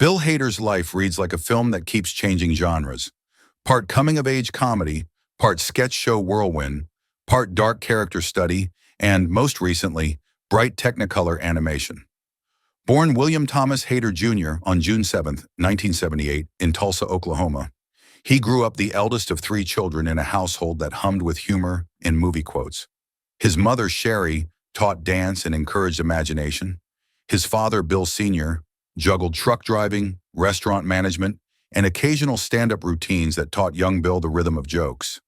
Bill Hader's life reads like a film that keeps changing genres. Part coming-of-age comedy, part sketch show whirlwind, part dark character study, and, most recently, bright Technicolor animation. Born William Thomas Hader Jr. on June 7, 1978, in Tulsa, Oklahoma, he grew up the eldest of three children in a household that hummed with humor and movie quotes. His mother, Sherry, taught dance and encouraged imagination. His father, Bill Sr., juggled truck driving, restaurant management, and occasional stand-up routines that taught young Bill the rhythm of jokes.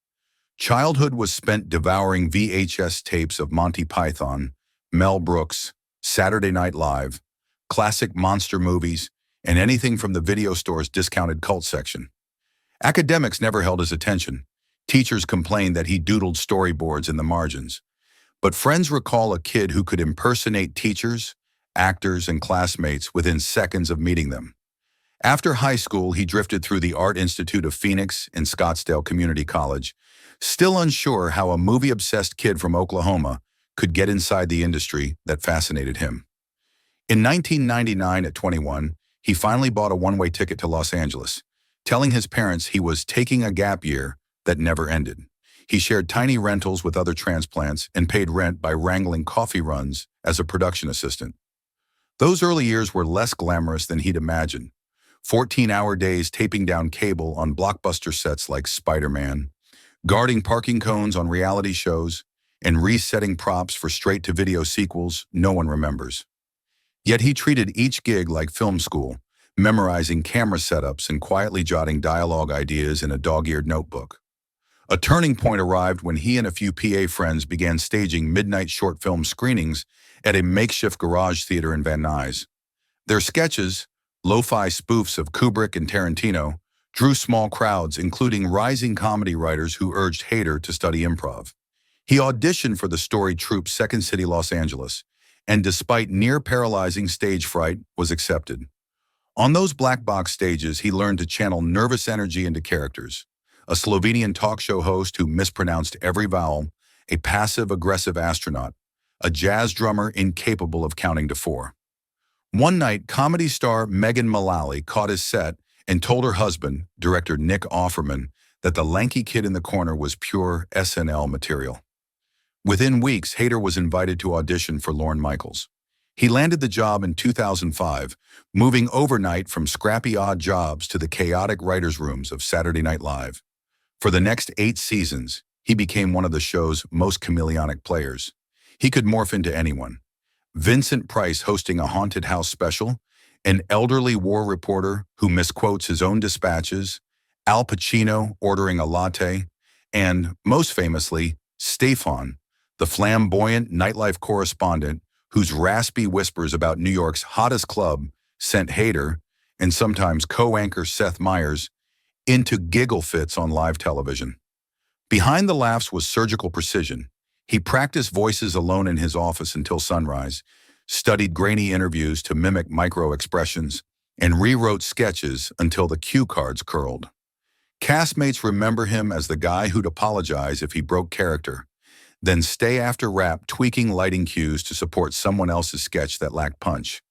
Childhood was spent devouring VHS tapes of Monty Python, Mel Brooks, Saturday Night Live, classic monster movies, and anything from the video store's discounted cult section. Academics never held his attention. Teachers complained that he doodled storyboards in the margins. But friends recall a kid who could impersonate teachers, actors, and classmates within seconds of meeting them. After high school, he drifted through the Art Institute of Phoenix and Scottsdale Community College, still unsure how a movie-obsessed kid from Oklahoma could get inside the industry that fascinated him. In 1999, at 21, he finally bought a one-way ticket to Los Angeles, telling his parents he was taking a gap year that never ended. He shared tiny rentals with other transplants and paid rent by wrangling coffee runs as a production assistant. Those early years were less glamorous than he'd imagined. 14-hour days taping down cable on blockbuster sets like Spider-Man, guarding parking cones on reality shows, and resetting props for straight-to-video sequels no one remembers. Yet he treated each gig like film school, memorizing camera setups and quietly jotting dialogue ideas in a dog-eared notebook. A turning point arrived when he and a few PA friends began staging midnight short film screenings at a makeshift garage theater in Van Nuys. Their sketches, lo-fi spoofs of Kubrick and Tarantino, drew small crowds, including rising comedy writers who urged Hader to study improv. He auditioned for the storied troupe's Second City, Los Angeles, and despite near-paralyzing stage fright, was accepted. On those black box stages, he learned to channel nervous energy into characters. A Slovenian talk show host who mispronounced every vowel, a passive-aggressive astronaut, a jazz drummer incapable of counting to 4. One night, comedy star Megan Mullally caught his set and told her husband, director Nick Offerman, that the lanky kid in the corner was pure SNL material. Within weeks, Hader was invited to audition for Lorne Michaels. He landed the job in 2005, moving overnight from scrappy odd jobs to the chaotic writers' rooms of Saturday Night Live. For the next 8 seasons, he became one of the show's most chameleonic players. He could morph into anyone. Vincent Price hosting a haunted house special, an elderly war reporter who misquotes his own dispatches, Al Pacino ordering a latte, and, most famously, Stefon, the flamboyant nightlife correspondent whose raspy whispers about New York's hottest club sent Hader, and sometimes co-anchor Seth Meyers, into giggle fits on live television. Behind the laughs was surgical precision. He practiced voices alone in his office until sunrise, studied grainy interviews to mimic micro-expressions, and rewrote sketches until the cue cards curled. Castmates remember him as the guy who'd apologize if he broke character, then stay after rap tweaking lighting cues to support someone else's sketch that lacked punch.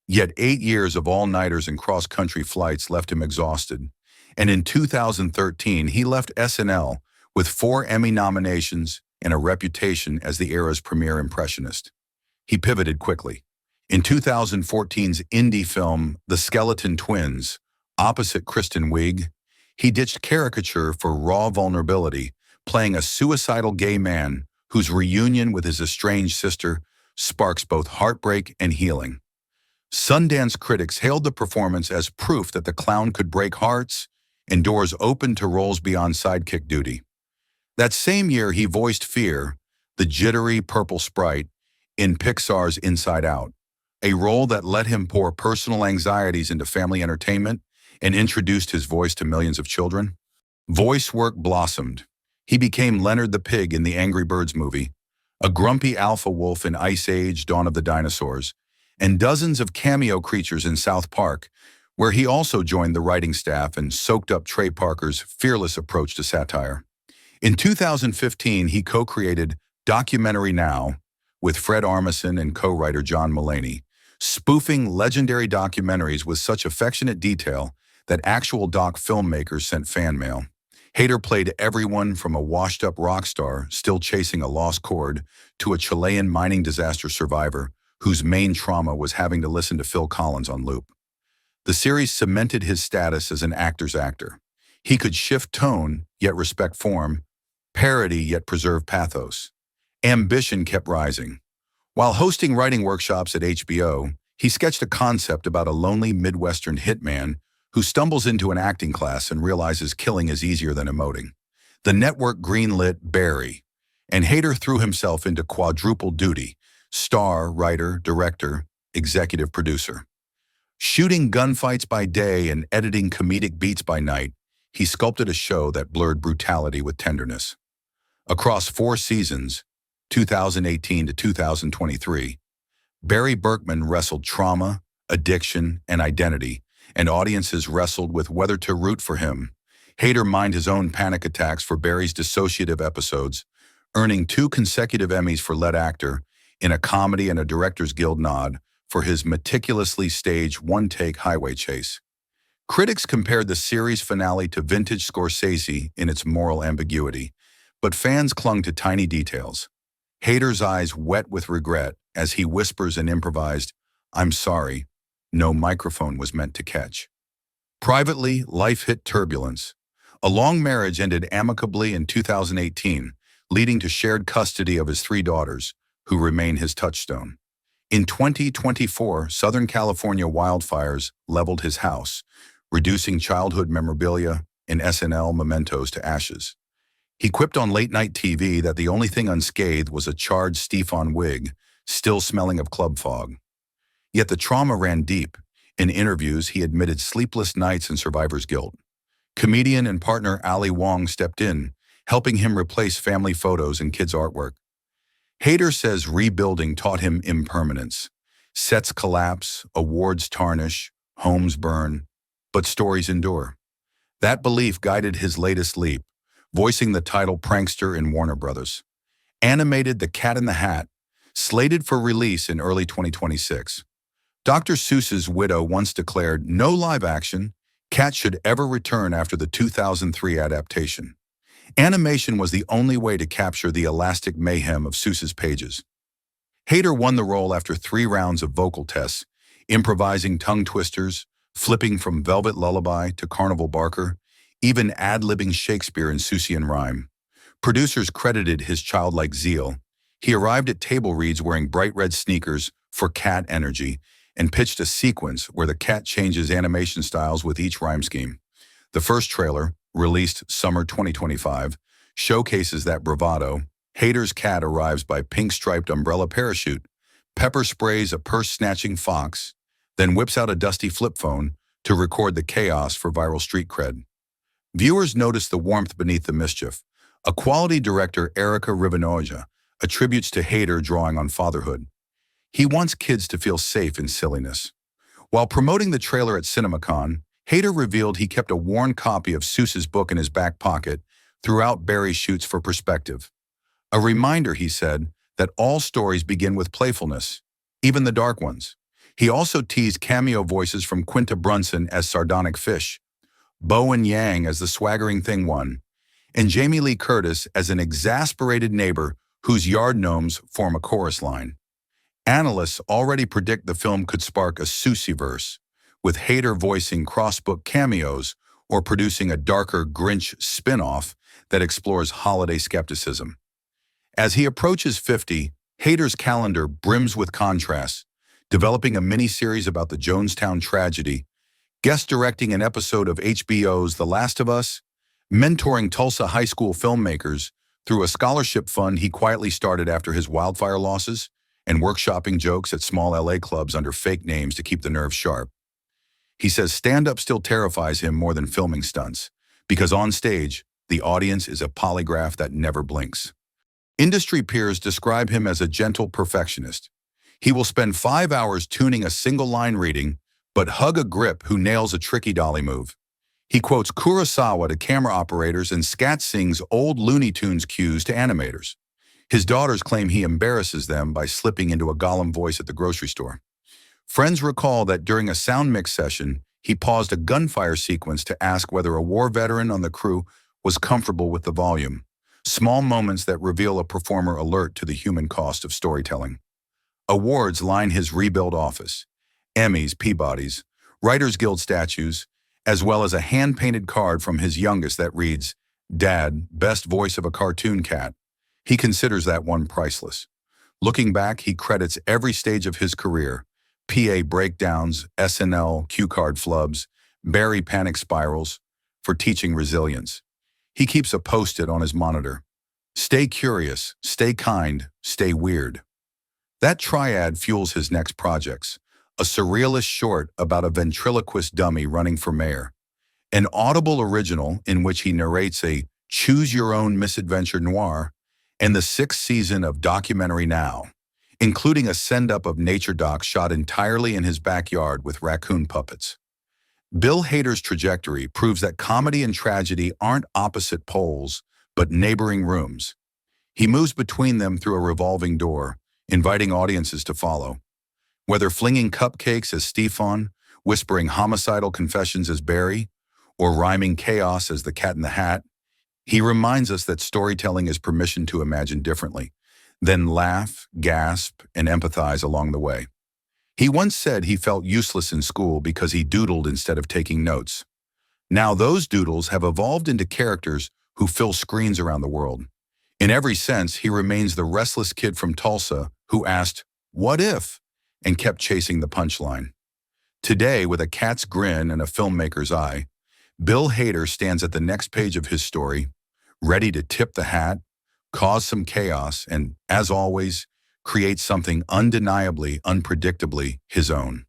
Yet 8 years of all-nighters and cross-country flights left him exhausted, and in 2013 he left SNL with 4 Emmy nominations and a reputation as the era's premier impressionist. He pivoted quickly. In 2014's indie film The Skeleton Twins, opposite Kristen Wiig, he ditched caricature for raw vulnerability, playing a suicidal gay man whose reunion with his estranged sister sparks both heartbreak and healing. Sundance critics hailed the performance as proof that the clown could break hearts and doors opened to roles beyond sidekick duty. That same year, he voiced Fear, the jittery purple sprite, in Pixar's Inside Out, a role that let him pour personal anxieties into family entertainment and introduced his voice to millions of children. Voice work blossomed. He became Leonard the Pig in the Angry Birds movie, a grumpy alpha wolf in Ice Age: Dawn of the Dinosaurs, and dozens of cameo creatures in South Park, where he also joined the writing staff and soaked up Trey Parker's fearless approach to satire. In 2015, he co-created Documentary Now with Fred Armisen and co-writer John Mulaney, spoofing legendary documentaries with such affectionate detail that actual doc filmmakers sent fan mail. Hader played everyone from a washed-up rock star still chasing a lost chord to a Chilean mining disaster survivor whose main trauma was having to listen to Phil Collins on loop. The series cemented his status as an actor's actor. He could shift tone, yet respect form, parody, yet preserve pathos. Ambition kept rising. While hosting writing workshops at HBO, he sketched a concept about a lonely Midwestern hitman who stumbles into an acting class and realizes killing is easier than emoting. The network greenlit Barry, and Hader threw himself into quadruple duty: star, writer, director, executive producer. Shooting gunfights by day and editing comedic beats by night, he sculpted a show that blurred brutality with tenderness. Across 4 seasons, 2018 to 2023, Barry Berkman wrestled trauma, addiction, and identity, and audiences wrestled with whether to root for him. Hader mined his own panic attacks for Barry's dissociative episodes, earning 2 consecutive Emmys for lead actor in a comedy and a Directors Guild nod for his meticulously staged one-take highway chase. Critics compared the series finale to vintage Scorsese in its moral ambiguity, but fans clung to tiny details. Hader's eyes wet with regret as he whispers and improvised, "I'm sorry, no microphone was meant to catch." Privately, life hit turbulence. A long marriage ended amicably in 2018, leading to shared custody of his 3 daughters, who remain his touchstone. In 2024, Southern California wildfires leveled his house, reducing childhood memorabilia and SNL mementos to ashes. He quipped on late-night TV that the only thing unscathed was a charred Stefon wig, still smelling of club fog. Yet the trauma ran deep. In interviews, he admitted sleepless nights and survivor's guilt. Comedian and partner Ali Wong stepped in, helping him replace family photos and kids' artwork. Hader says rebuilding taught him impermanence. Sets collapse, awards tarnish, homes burn, but stories endure. That belief guided his latest leap, voicing the title prankster in Warner Brothers. Animated The Cat in the Hat, slated for release in early 2026. Dr. Seuss's widow once declared, "No live action, Cat should ever return after the 2003 adaptation." Animation was the only way to capture the elastic mayhem of Seuss's pages. Hader won the role after 3 rounds of vocal tests, improvising tongue twisters, flipping from Velvet Lullaby to Carnival Barker, even ad-libbing Shakespeare in Seussian rhyme. Producers credited his childlike zeal. He arrived at table reads wearing bright red sneakers for cat energy and pitched a sequence where the cat changes animation styles with each rhyme scheme. The first trailer, released summer 2025, showcases that bravado. Hader's cat arrives by pink-striped umbrella parachute, pepper sprays a purse-snatching fox, then whips out a dusty flip phone to record the chaos for viral street cred. Viewers notice the warmth beneath the mischief. A quality director, Erica Rivanoja, attributes to Hader drawing on fatherhood. He wants kids to feel safe in silliness. While promoting the trailer at CinemaCon, Hader revealed he kept a worn copy of Seuss's book in his back pocket throughout Barry shoots for perspective. A reminder, he said, that all stories begin with playfulness, even the dark ones. He also teased cameo voices from Quinta Brunson as sardonic fish, Bowen Yang as the swaggering thing one, and Jamie Lee Curtis as an exasperated neighbor whose yard gnomes form a chorus line. Analysts already predict the film could spark a Seussiverse, with Hader voicing crossbook cameos or producing a darker Grinch spin-off that explores holiday skepticism. As he approaches 50, Hader's calendar brims with contrasts, developing a mini-series about the Jonestown tragedy, guest directing an episode of HBO's The Last of Us, mentoring Tulsa high school filmmakers through a scholarship fund he quietly started after his wildfire losses, and workshopping jokes at small LA clubs under fake names to keep the nerves sharp. He says stand-up still terrifies him more than filming stunts, because on stage, the audience is a polygraph that never blinks. Industry peers describe him as a gentle perfectionist. He will spend 5 hours tuning a single line reading, but hug a grip who nails a tricky dolly move. He quotes Kurosawa to camera operators and scat sings old Looney Tunes cues to animators. His daughters claim he embarrasses them by slipping into a Gollum voice at the grocery store. Friends recall that during a sound mix session, he paused a gunfire sequence to ask whether a war veteran on the crew was comfortable with the volume. Small moments that reveal a performer alert to the human cost of storytelling. Awards line his rebuilt office. Emmys, Peabodys, Writers Guild statues, as well as a hand-painted card from his youngest that reads, "Dad, best voice of a cartoon cat." He considers that one priceless. Looking back, he credits every stage of his career: PA breakdowns, SNL, cue card flubs, Barry panic spirals, for teaching resilience. He keeps a post-it on his monitor. Stay curious, stay kind, stay weird. That triad fuels his next projects: a surrealist short about a ventriloquist dummy running for mayor, an Audible original in which he narrates a choose-your-own misadventure noir, and the sixth season of Documentary Now, including a send-up of nature docs shot entirely in his backyard with raccoon puppets. Bill Hader's trajectory proves that comedy and tragedy aren't opposite poles, but neighboring rooms. He moves between them through a revolving door, inviting audiences to follow. Whether flinging cupcakes as Stefon, whispering homicidal confessions as Barry, or rhyming chaos as the Cat in the Hat, he reminds us that storytelling is permission to imagine differently, then laugh, gasp, and empathize along the way. He once said he felt useless in school because he doodled instead of taking notes. Now those doodles have evolved into characters who fill screens around the world. In every sense, he remains the restless kid from Tulsa who asked, "What if?" and kept chasing the punchline. Today, with a cat's grin and a filmmaker's eye, Bill Hader stands at the next page of his story, ready to tip the hat, cause some chaos, and, as always, create something undeniably, unpredictably his own.